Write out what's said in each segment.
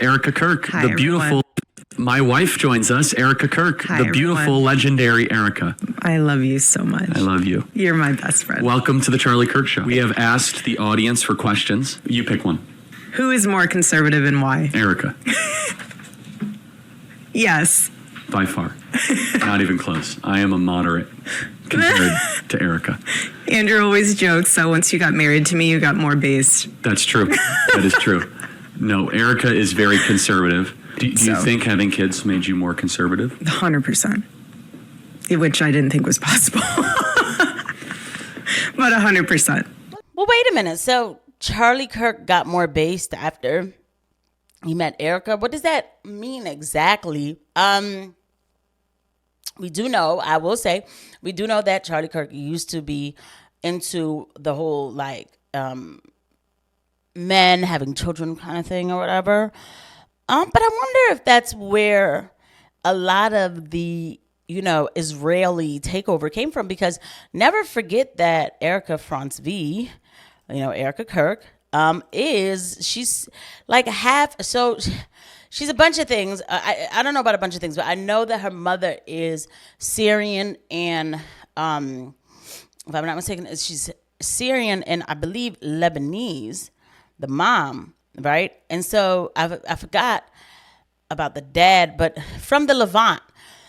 Erika Kirk, Hi, the beautiful. My wife joins us, Erika Kirk, Hi, the beautiful, everyone. legendary Erika. I love you so much. I love you. You're my best friend. Welcome to the Charlie Kirk Show. We have asked the audience for questions. You pick one. Who is more conservative and why? Erika, Yes. by far. Not even close. I am a moderate compared to Erika. Andrew always jokes that once you got married to me, you got more based. That's true. That is true. No, Erika is very conservative. Do you think having kids made you more conservative? 100%. Which I didn't think was possible. But 100%. Well, wait a minute. So Charlie Kirk got more based after he met Erika. What does that mean exactly? We do know, I will say, we do know that Charlie Kirk used to be into the whole men having children kind of thing or whatever. But I wonder if that's where a lot of the, Israeli takeover came from, because never forget that Erika France V, Erika Kirk, she's like she's a bunch of things. I don't know about a bunch of things, but I know that her mother is Syrian and, if I'm not mistaken, she's Syrian and I believe Lebanese, the mom, right? And so I forgot about the dad, but from the Levant.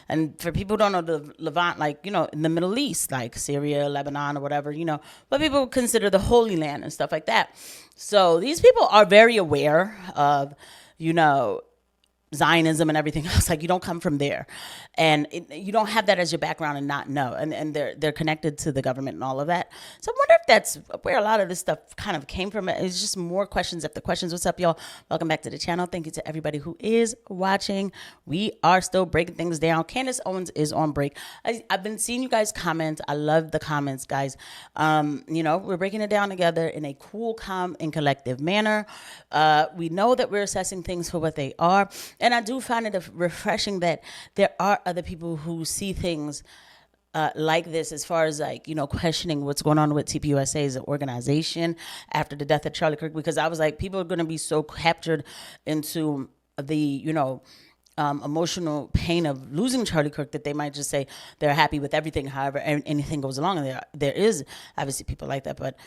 And for people who don't know the Levant, in the Middle East, like Syria, Lebanon, or whatever, what people consider the Holy Land and stuff like that. So these people are very aware of, Zionism and everything else. Like, you don't come from there, and you don't have that as your background and not know. And they're connected to the government and all of that. So I wonder if that's where a lot of this stuff kind of came from. It's just more questions after questions. What's up, y'all? Welcome back to the channel. Thank you to everybody who is watching. We are still breaking things down. Candace Owens is on break. I've been seeing you guys comment. I love the comments, guys. We're breaking it down together in a cool, calm, and collective manner. We know that we're assessing things for what they are. And I do find it refreshing that there are other people who see things like this, as far as questioning what's going on with TPUSA as an organization after the death of Charlie Kirk. Because I was like, people are going to be so captured into the, emotional pain of losing Charlie Kirk that they might just say they're happy with everything. However, anything goes along, and there is obviously people like that. But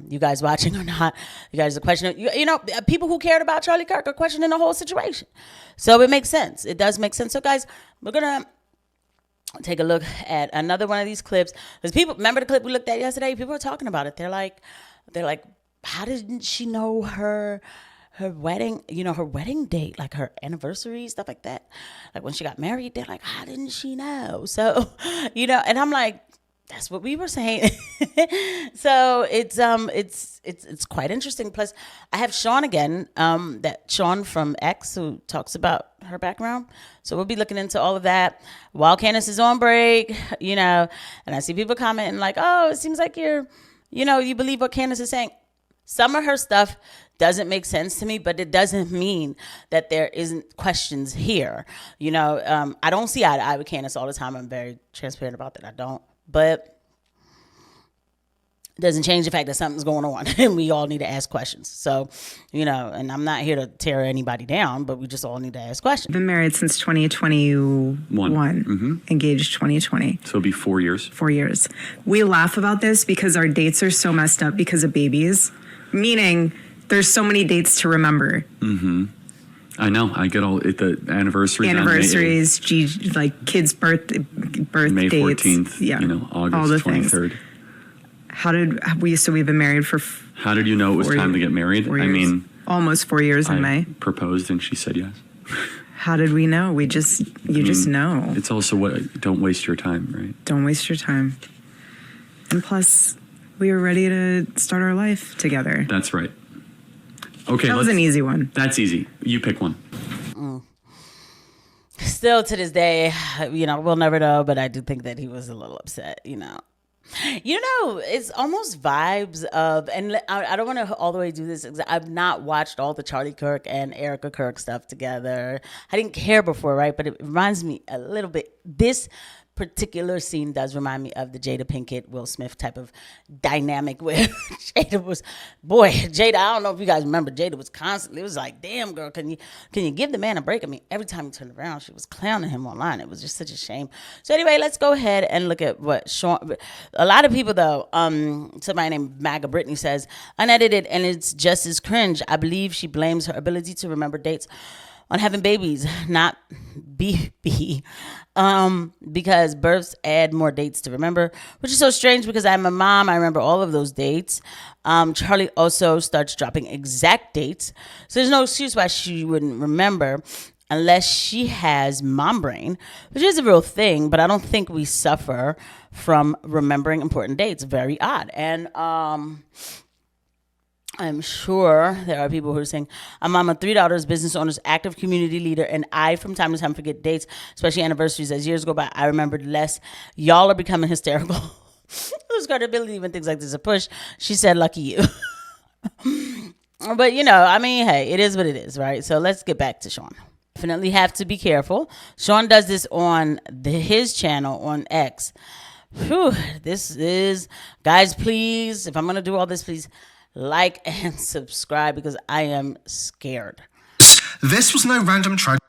you guys watching or not, you guys are questioning. People who cared about Charlie Kirk are questioning the whole situation. So it makes sense. It does make sense. So guys, we're gonna take a look at another one of these clips, because people remember the clip we looked at yesterday. People are talking about it. They're like, how didn't she know her wedding, her wedding date, like her anniversary, stuff like that. Like when she got married, they're like, how didn't she know? So, and I'm like, that's what we were saying. So it's quite interesting. Plus, I have Sean again, that Sean from X, who talks about her background. So we'll be looking into all of that while Candace is on break, and I see people commenting like, oh, it seems like you believe what Candace is saying. Some of her stuff doesn't make sense to me, but it doesn't mean that there isn't questions here. I don't see eye to eye with Candace all the time. I'm very transparent about that. I don't. But it doesn't change the fact that something's going on and we all need to ask questions. So, and I'm not here to tear anybody down, but we just all need to ask questions. Been married since 2021. Mm-hmm. Engaged 2020. So it'll be 4 years. 4 years. We laugh about this because our dates are so messed up because of babies. Meaning, there's so many dates to remember. Mm-hmm. I know. I get all the anniversaries, kids' birth May dates. 14th. Yeah, August all the 23rd. Things. How did we? So we've been married for. How did you know it was time to get married? Almost 4 years in May. Proposed and she said yes. How did we know? You just know. It's also don't waste your time, right? Don't waste your time. And plus, we were ready to start our life together. That's right. Okay, that was an easy one. That's easy. You pick one. Still to this day, we'll never know, but I do think that he was a little upset, it's almost vibes of, and I don't want to all the way do this. I've not watched all the Charlie Kirk and Erika Kirk stuff together. I didn't care before, right? But it reminds me a little bit. This particular scene does remind me of the Jada Pinkett, Will Smith type of dynamic where Jada, I don't know if you guys remember, Jada was constantly, it was like, damn girl, can you give the man a break? I mean, every time he turned around, she was clowning him online. It was just such a shame. So anyway, let's go ahead and look at what Sean, a lot of people though, somebody named MAGA Brittany says, unedited, and it's just as cringe. I believe she blames her ability to remember dates on having babies, not BB, because births add more dates to remember, which is so strange because I'm a mom. I remember all of those dates. Charlie also starts dropping exact dates. So there's no excuse why she wouldn't remember unless she has mom brain, which is a real thing, but I don't think we suffer from remembering important dates. Very odd. And I'm sure there are people who are saying, I'm mom of 3 daughters, business owners, active community leader, and I from time to time forget dates, especially anniversaries. As years go by, I remembered less. Y'all are becoming hysterical. Lose credibility when things like this are pushed. She said, lucky you. But, I mean, hey, it is what it is, right? So let's get back to Sean. Definitely have to be careful. Sean does this on his channel on X. Whew, this is, guys, please, if I'm going to do all this, please like and subscribe because I am scared. This was no random tragedy.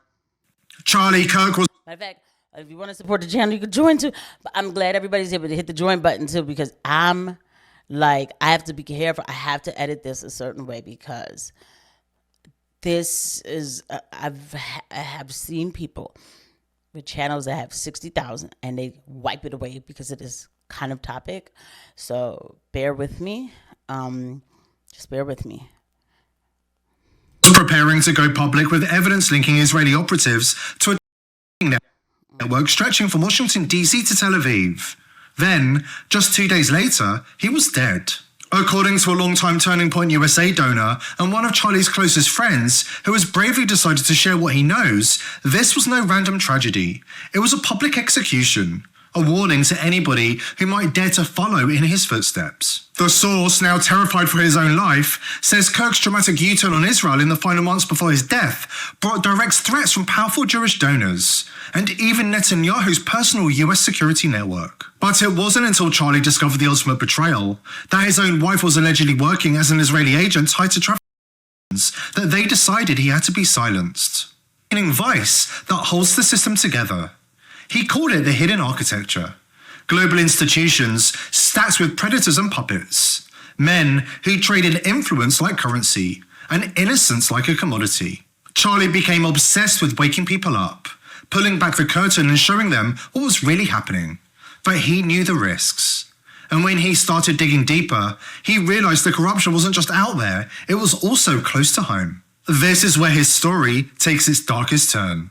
Charlie Kirk was... Matter of fact, if you want to support the channel, you can join too. But I'm glad everybody's able to hit the join button too because I'm like, I have to be careful. I have to edit this a certain way because this is, I have seen people with channels that have 60,000 and they wipe it away because of this kind of topic. So bear with me. Just bear with me. Preparing to go public with evidence linking Israeli operatives to a network stretching from Washington, D.C. to Tel Aviv. Then, just 2 days later, he was dead. According to a long-time Turning Point USA donor and one of Charlie's closest friends, who has bravely decided to share what he knows, this was no random tragedy. It was a public execution. A warning to anybody who might dare to follow in his footsteps. The source, now terrified for his own life, says Kirk's dramatic U-turn on Israel in the final months before his death brought direct threats from powerful Jewish donors, and even Netanyahu's personal US security network. But it wasn't until Charlie discovered the ultimate betrayal, that his own wife was allegedly working as an Israeli agent tied to traffickers, that they decided he had to be silenced. An vice that holds the system together. He called it the hidden architecture. Global institutions stacked with predators and puppets. Men who traded influence like currency and innocence like a commodity. Charlie became obsessed with waking people up, pulling back the curtain and showing them what was really happening. But he knew the risks. And when he started digging deeper, he realized the corruption wasn't just out there, it was also close to home. This is where his story takes its darkest turn.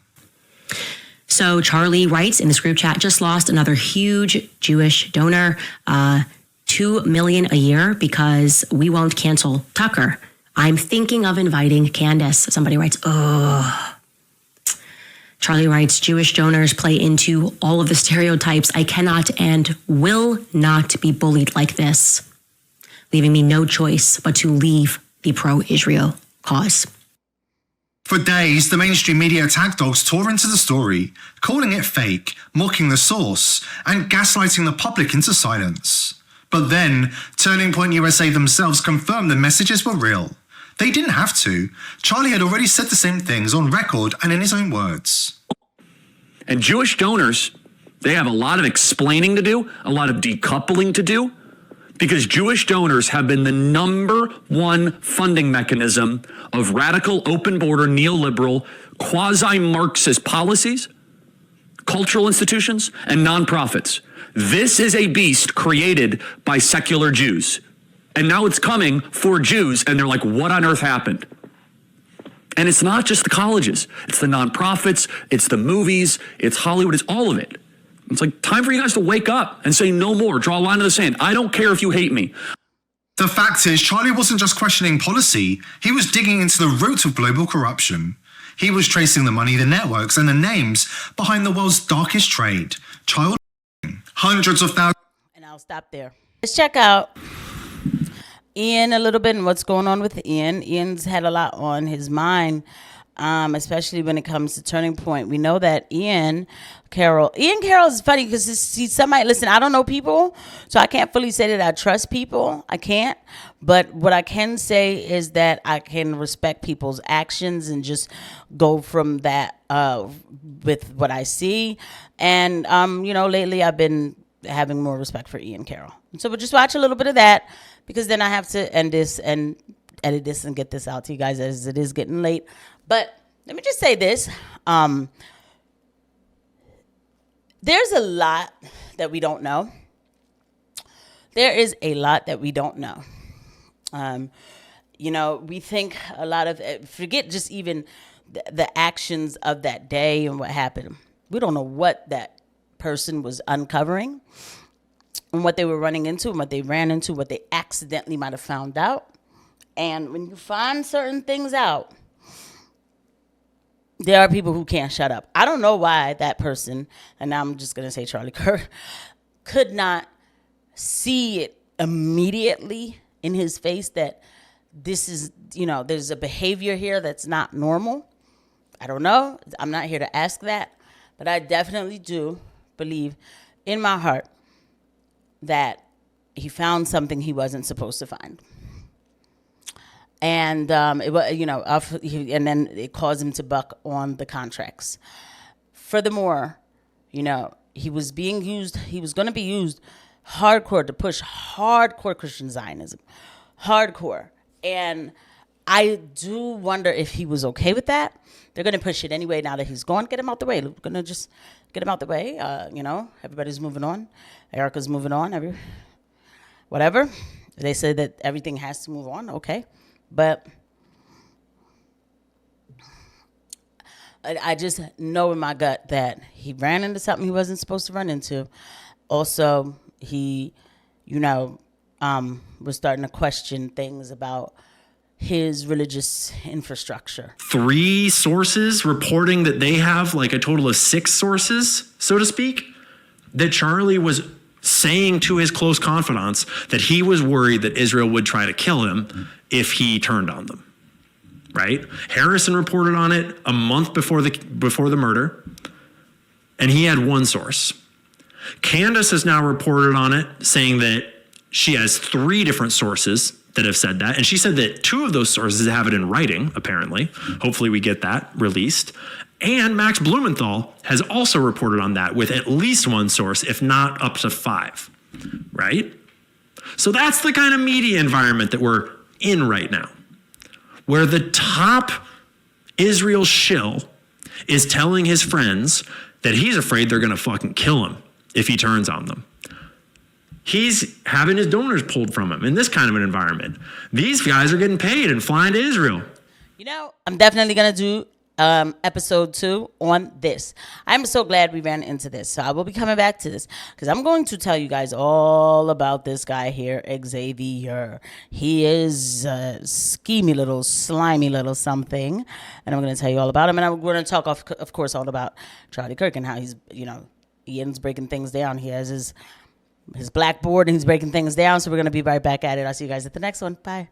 So Charlie writes in this group chat, just lost another huge Jewish donor, $2 million a year because we won't cancel Tucker. I'm thinking of inviting Candace. Somebody writes, oh. Charlie writes, Jewish donors play into all of the stereotypes. I cannot and will not be bullied like this, leaving me no choice but to leave the pro-Israel cause. For days, the mainstream media attack dogs tore into the story, calling it fake, mocking the source, and gaslighting the public into silence. But then, Turning Point USA themselves confirmed the messages were real. They didn't have to. Charlie had already said the same things on record and in his own words. And Jewish donors, they have a lot of explaining to do, a lot of decoupling to do, because Jewish donors have been the #1 funding mechanism of radical, open border, neoliberal, quasi-Marxist policies, cultural institutions, and nonprofits. This is a beast created by secular Jews. And now it's coming for Jews, and they're like, what on earth happened? And it's not just the colleges. It's the nonprofits, it's the movies, it's Hollywood, it's all of it. It's like, time for you guys to wake up and say no more, draw a line in the sand. I don't care if you hate me. The fact is, Charlie wasn't just questioning policy, he was digging into the root of global corruption. He was tracing the money, the networks, and the names behind the world's darkest trade, child hundreds of thousands. And I'll stop there. Let's check out Ian a little bit and what's going on with Ian. Ian's had a lot on his mind especially when it comes to Turning Point. We know that Ian Carroll is funny because he's somebody, listen, I don't know people, so I can't fully say that I trust people. I can't. But what I can say is that I can respect people's actions and just go from that with what I see. And, lately I've been having more respect for Ian Carroll. So we'll just watch a little bit of that, because then I have to end this and edit this and get this out to you guys as it is getting late. But let me just say this. There's a lot that we don't know. There is a lot that we don't know. We think a lot of, forget just even the actions of that day and what happened. We don't know what that person was uncovering and what they were running into and what they ran into, what they accidentally might have found out. And when you find certain things out, there are people who can't shut up. I don't know why that person, and now I'm just going to say Charlie Kirk, could not see it immediately in his face that this is, there's a behavior here that's not normal. I don't know. I'm not here to ask that. But I definitely do believe in my heart that he found something he wasn't supposed to find. And it was, and then it caused him to buck on the contracts. Furthermore, he was being used. He was going to be used hardcore to push hardcore Christian Zionism, hardcore. And I do wonder if he was okay with that. They're going to push it anyway now that he's gone. Get him out the way. We're going to just get him out the way. Everybody's moving on. Erika's moving on. Whatever. They say that everything has to move on. Okay. But I just know in my gut that he ran into something he wasn't supposed to run into. Also, he, was starting to question things about his religious infrastructure. 3 sources reporting that they have like a total of 6 sources, so to speak, that Charlie was saying to his close confidants that he was worried that Israel would try to kill him if he turned on them, right? Harrison reported on it a month before the murder, and he had 1 source. Candace has now reported on it, saying that she has 3 different sources that have said that, and she said that 2 of those sources have it in writing, apparently. Hopefully we get that released. And Max Blumenthal has also reported on that with at least 1 source, if not up to 5, right? So that's the kind of media environment that we're in right now, where the top Israel shill is telling his friends that he's afraid they're going to fucking kill him if he turns on them. He's having his donors pulled from him in this kind of an environment. These guys are getting paid and flying to Israel. I'm definitely going to do episode 2 on this. I'm so glad we ran into this. So I will be coming back to this because I'm going to tell you guys all about this guy here, Xavier. He is a schemy little, slimy little something. And I'm going to tell you all about him. And we're going to talk, of course, all about Charlie Kirk and how he's, Ian's breaking things down. He has his blackboard and he's breaking things down. So we're going to be right back at it. I'll see you guys at the next one. Bye.